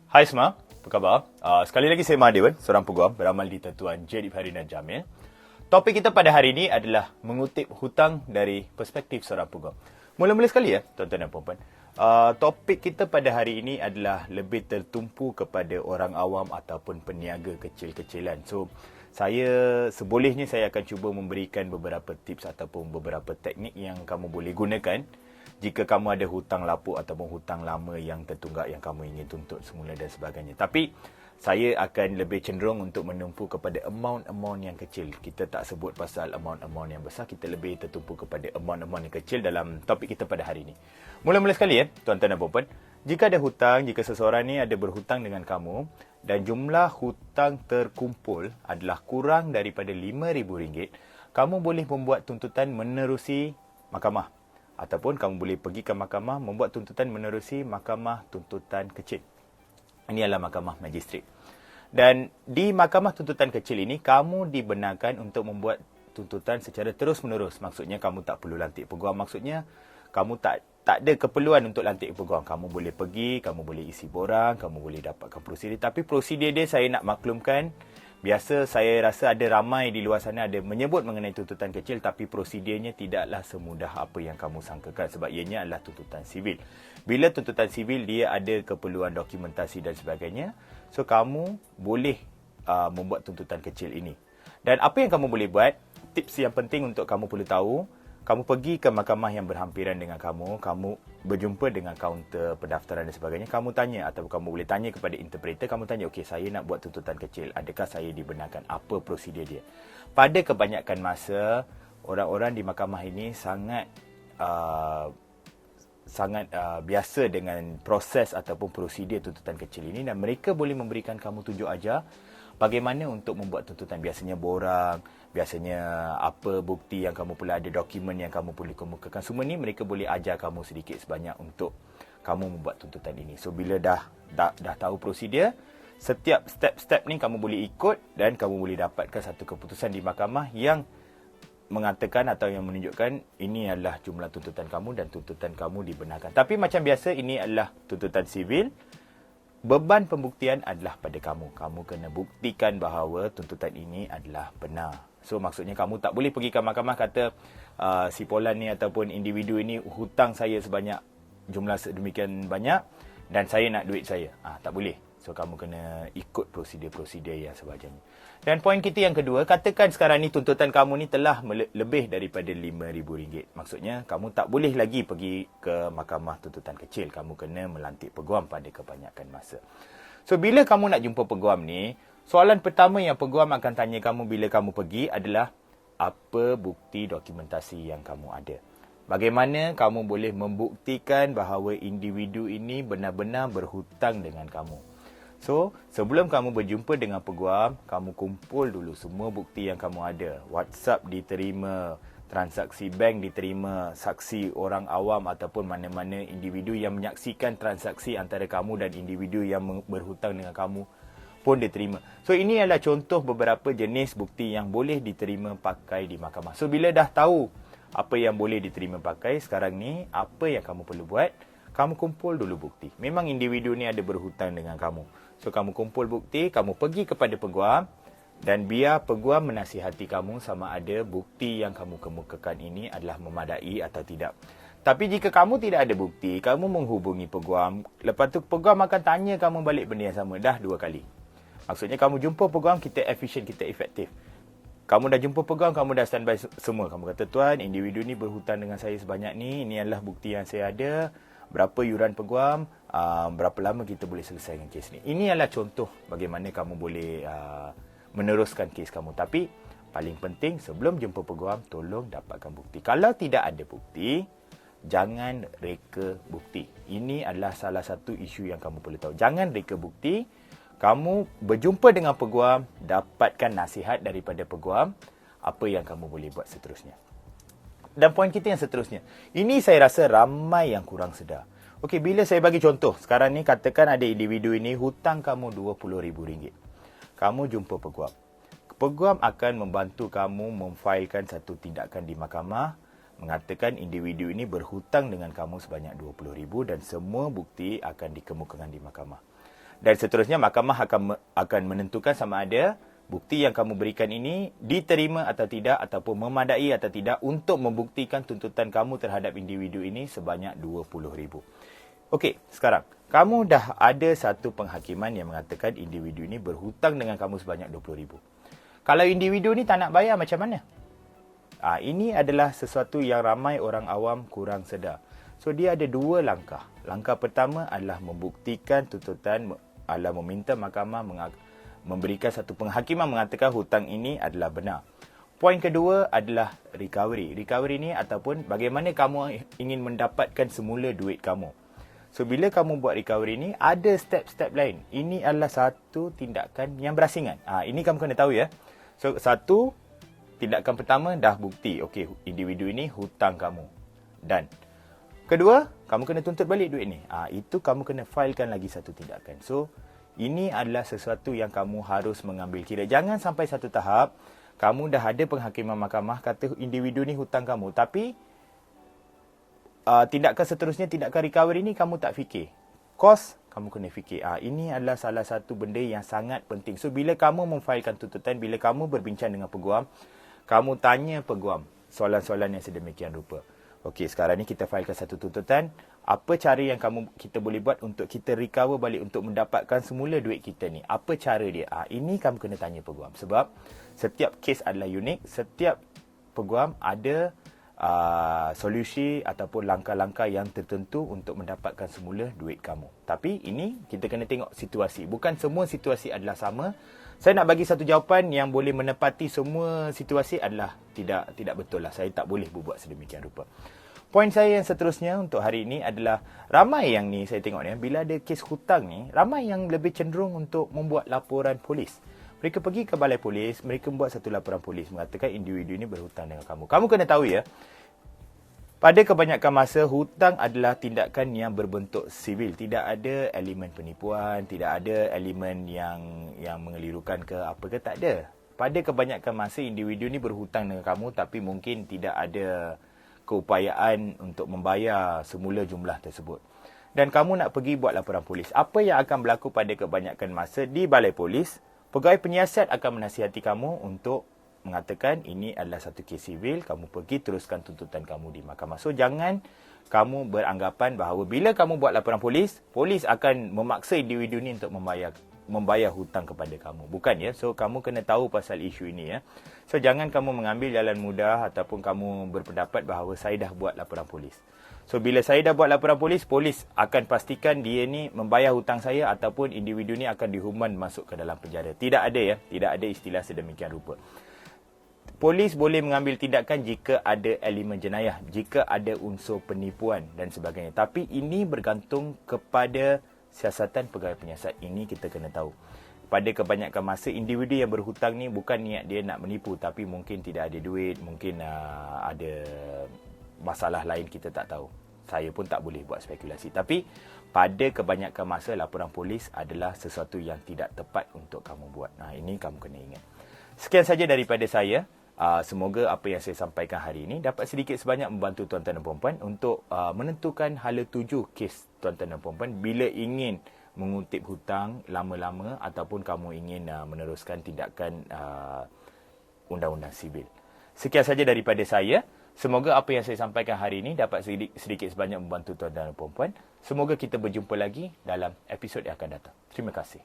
Hai semua, apa khabar? Sekali lagi saya Mahadewan, seorang peguam beramal di Tentuan J. Harina Jamil. Topik kita pada hari ini adalah mengutip hutang dari perspektif seorang peguam. Mula-mula sekali ya, tuan-tuan dan puan-puan. Topik kita pada hari ini adalah lebih tertumpu kepada orang awam ataupun peniaga kecil-kecilan. So, sebolehnya saya akan cuba memberikan beberapa tips ataupun beberapa teknik yang kamu boleh gunakan jika kamu ada hutang lapuk ataupun hutang lama yang tertunggak yang kamu ingin tuntut semula dan sebagainya. Tapi saya akan lebih cenderung untuk menumpu kepada amount yang kecil. Kita tak sebut pasal amount yang besar, kita lebih tertumpu kepada amount yang kecil dalam topik kita pada hari ini. Mula-mula sekali ya, tuan-tuan dan puan-puan. Jika ada hutang, jika seseorang ni ada berhutang dengan kamu dan jumlah hutang terkumpul adalah kurang daripada RM5,000, kamu boleh membuat tuntutan menerusi mahkamah. Ataupun kamu boleh pergi ke mahkamah membuat tuntutan menerusi mahkamah tuntutan kecil. Ini adalah mahkamah magistrat. Dan di mahkamah tuntutan kecil ini, kamu dibenarkan untuk membuat tuntutan secara terus-menerus. Maksudnya, kamu tak perlu lantik peguam. Maksudnya, kamu tak ada keperluan untuk lantik peguam. Kamu boleh pergi, kamu boleh isi borang, kamu boleh dapatkan prosedur. Tapi prosedur dia saya nak maklumkan, biasa saya rasa ada ramai di luar sana ada menyebut mengenai tuntutan kecil, tapi prosedurnya tidaklah semudah apa yang kamu sangkakan sebab ianya adalah tuntutan sivil. Bila tuntutan sivil, dia ada keperluan dokumentasi dan sebagainya. So, kamu boleh membuat tuntutan kecil ini. Dan apa yang kamu boleh buat, tips yang penting untuk kamu perlu tahu, kamu pergi ke mahkamah yang berhampiran dengan kamu berjumpa dengan kaunter pendaftaran dan sebagainya, kamu tanya atau kamu boleh tanya kepada interpreter, kamu tanya, okey, saya nak buat tuntutan kecil, adakah saya dibenarkan, apa prosedur dia? Pada kebanyakan masa, orang-orang di mahkamah ini sangat biasa dengan proses ataupun prosedur tuntutan kecil ini dan mereka boleh memberikan kamu tunjuk ajar bagaimana untuk membuat tuntutan. Biasanya borang, biasanya apa bukti yang kamu perlu ada, dokumen yang kamu boleh kemukakan. Semua ni mereka boleh ajar kamu sedikit sebanyak untuk kamu membuat tuntutan ini. So, bila dah tahu prosedur, setiap step-step ni kamu boleh ikut dan kamu boleh dapatkan satu keputusan di mahkamah yang mengatakan atau yang menunjukkan ini adalah jumlah tuntutan kamu dan tuntutan kamu dibenarkan. Tapi macam biasa, ini adalah tuntutan sivil. Beban pembuktian adalah pada kamu. Kamu kena buktikan bahawa tuntutan ini adalah benar. So, maksudnya kamu tak boleh pergi ke mahkamah kata si Polan ni ataupun individu ini hutang saya sebanyak jumlah sedemikian banyak dan saya nak duit saya. Tak boleh. So, kamu kena ikut prosedur-prosedur yang sebagainya. Dan poin kita yang kedua, katakan sekarang ni tuntutan kamu ni telah lebih daripada RM5,000. Maksudnya, kamu tak boleh lagi pergi ke mahkamah tuntutan kecil. Kamu kena melantik peguam pada kebanyakan masa. So, bila kamu nak jumpa peguam ni, soalan pertama yang peguam akan tanya kamu bila kamu pergi adalah, apa bukti dokumentasi yang kamu ada? Bagaimana kamu boleh membuktikan bahawa individu ini benar-benar berhutang dengan kamu? So, sebelum kamu berjumpa dengan peguam, kamu kumpul dulu semua bukti yang kamu ada. WhatsApp diterima, transaksi bank diterima, saksi orang awam ataupun mana-mana individu yang menyaksikan transaksi antara kamu dan individu yang berhutang dengan kamu pun diterima. So, ini adalah contoh beberapa jenis bukti yang boleh diterima pakai di mahkamah. So, bila dah tahu apa yang boleh diterima pakai, sekarang ni apa yang kamu perlu buat? Kamu kumpul dulu bukti. Memang individu ni ada berhutang dengan kamu. So, kamu kumpul bukti, kamu pergi kepada peguam dan biar peguam menasihati kamu sama ada bukti yang kamu kemukakan ini adalah memadai atau tidak. Tapi jika kamu tidak ada bukti, kamu menghubungi peguam, lepas tu peguam akan tanya kamu balik benda yang sama dah 2 kali. Maksudnya kamu jumpa peguam, kita efisien, kita efektif. Kamu dah jumpa peguam, kamu dah standby semua. Kamu kata, tuan, individu ni berhutang dengan saya sebanyak ni, ini adalah bukti yang saya ada. Berapa yuran peguam, berapa lama kita boleh selesaikan kes ni. Ini adalah contoh bagaimana kamu boleh meneruskan kes kamu. Tapi paling penting, sebelum jumpa peguam, tolong dapatkan bukti. Kalau tidak ada bukti, jangan reka bukti. Ini adalah salah satu isu yang kamu perlu tahu. Jangan reka bukti. Kamu berjumpa dengan peguam, dapatkan nasihat daripada peguam, apa yang kamu boleh buat seterusnya. Dan poin kita yang seterusnya, ini saya rasa ramai yang kurang sedar. Okey, bila saya bagi contoh, sekarang ni katakan ada individu ini hutang kamu RM20,000. Kamu jumpa peguam. Peguam akan membantu kamu memfailkan satu tindakan di mahkamah, mengatakan individu ini berhutang dengan kamu sebanyak RM20,000 dan semua bukti akan dikemukakan di mahkamah. Dan seterusnya mahkamah akan menentukan sama ada bukti yang kamu berikan ini diterima atau tidak ataupun memadai atau tidak untuk membuktikan tuntutan kamu terhadap individu ini sebanyak RM20,000. Okey, sekarang kamu dah ada satu penghakiman yang mengatakan individu ini berhutang dengan kamu sebanyak RM20,000. Kalau individu ni tak nak bayar, macam mana? Ini adalah sesuatu yang ramai orang awam kurang sedar. So, dia ada dua langkah. Langkah pertama adalah membuktikan tuntutan, adalah meminta mahkamah memberikan satu penghakiman mengatakan hutang ini adalah benar. Poin kedua adalah recovery. Recovery ni ataupun bagaimana kamu ingin mendapatkan semula duit kamu. So, bila kamu buat recovery ni, ada step-step lain. Ini adalah satu tindakan yang berasingan. Ini kamu kena tahu ya. So, satu, tindakan pertama dah bukti. Okey, individu ini hutang kamu. Dan kedua, kamu kena tuntut balik duit ni. Itu kamu kena filekan lagi satu tindakan. So, ini adalah sesuatu yang kamu harus mengambil kira. Jangan sampai satu tahap, kamu dah ada penghakiman mahkamah kata individu ni hutang kamu. Tapi, tindakan seterusnya, tindakan recovery ni kamu tak fikir. Kos, kamu kena fikir. Ini adalah salah satu benda yang sangat penting. So, bila kamu memfilekan tuntutan, bila kamu berbincang dengan peguam, kamu tanya peguam soalan-soalan yang sedemikian rupa. Okey, sekarang ni kita filekan satu tuntutan. Apa cara yang kita boleh buat untuk kita recover balik untuk mendapatkan semula duit kita ni? Apa cara dia? Ini kamu kena tanya peguam. Sebab setiap kes adalah unik. Setiap peguam ada solusi ataupun langkah-langkah yang tertentu untuk mendapatkan semula duit kamu. Tapi ini kita kena tengok situasi. Bukan semua situasi adalah sama. Saya nak bagi satu jawapan yang boleh menepati semua situasi adalah tidak betul lah. Saya tak boleh berbuat sedemikian rupa. Poin saya yang seterusnya untuk hari ini adalah ramai yang ni saya tengok ni, bila ada kes hutang ni, ramai yang lebih cenderung untuk membuat laporan polis. Mereka pergi ke balai polis, mereka membuat satu laporan polis mengatakan individu ini berhutang dengan kamu. Kamu kena tahu ya, pada kebanyakan masa, hutang adalah tindakan yang berbentuk sivil. Tidak ada elemen penipuan, tidak ada elemen yang mengelirukan ke apa ke, tak ada. Pada kebanyakan masa, individu ni berhutang dengan kamu tapi mungkin tidak ada keupayaan untuk membayar semula jumlah tersebut. Dan kamu nak pergi buat laporan polis. Apa yang akan berlaku pada kebanyakan masa di balai polis, pegawai penyiasat akan menasihati kamu untuk mengatakan ini adalah satu kes sivil, kamu pergi teruskan tuntutan kamu di mahkamah. So, jangan kamu beranggapan bahawa bila kamu buat laporan polis, polis akan memaksa individu ni untuk membayar hutang kepada kamu. Bukan ya. So, kamu kena tahu pasal isu ini ya. So, jangan kamu mengambil jalan mudah ataupun kamu berpendapat bahawa saya dah buat laporan polis. So, bila saya dah buat laporan polis, polis akan pastikan dia ni membayar hutang saya ataupun individu ni akan dihukuman masuk ke dalam penjara. Tidak ada ya. Tidak ada istilah sedemikian rupa. Polis boleh mengambil tindakan jika ada elemen jenayah, jika ada unsur penipuan dan sebagainya. Tapi ini bergantung kepada siasatan pegawai penyiasat. Ini kita kena tahu. Pada kebanyakan masa, individu yang berhutang ni bukan niat dia nak menipu, tapi mungkin tidak ada duit, mungkin ada masalah lain, kita tak tahu. Saya pun tak boleh buat spekulasi. Tapi pada kebanyakan masa, laporan polis adalah sesuatu yang tidak tepat untuk kamu buat. Ini kamu kena ingat. Sekian saja daripada saya. Semoga apa yang saya sampaikan hari ini dapat sedikit sebanyak membantu tuan-tuan dan puan-puan untuk menentukan hala tuju kes tuan-tuan dan puan-puan bila ingin mengutip hutang lama-lama ataupun kamu ingin meneruskan tindakan undang-undang sibil. Sekian saja daripada saya. Semoga apa yang saya sampaikan hari ini dapat sedikit sebanyak membantu tuan-tuan dan puan-puan. Semoga kita berjumpa lagi dalam episod yang akan datang. Terima kasih.